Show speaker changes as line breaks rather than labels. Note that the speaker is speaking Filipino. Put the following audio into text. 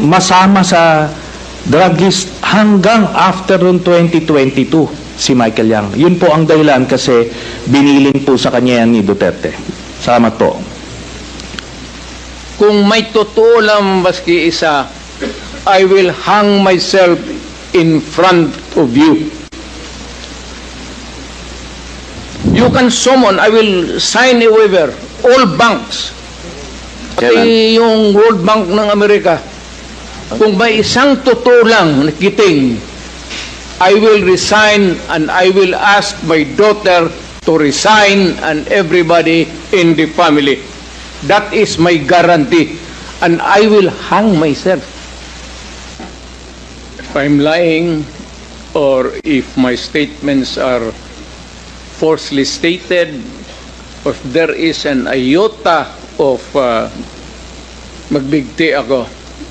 masama sa drug list hanggang after noong 2022 si Michael Yang. Yun po ang dahilan kasi binilin po sa kanya yan ni Duterte. Salamat po.
Kung may totoo lang maski isa, I will hang myself in front of you. You can summon, I will sign a waiver, all banks. Pati yung World Bank ng Amerika. Kung may isang totoo lang nakiting, I will resign and I will ask my daughter to resign and everybody in the family. That is my guarantee. And I will hang myself. If I'm lying or if my statements are falsely stated, or if there is an iota of magbigti ako,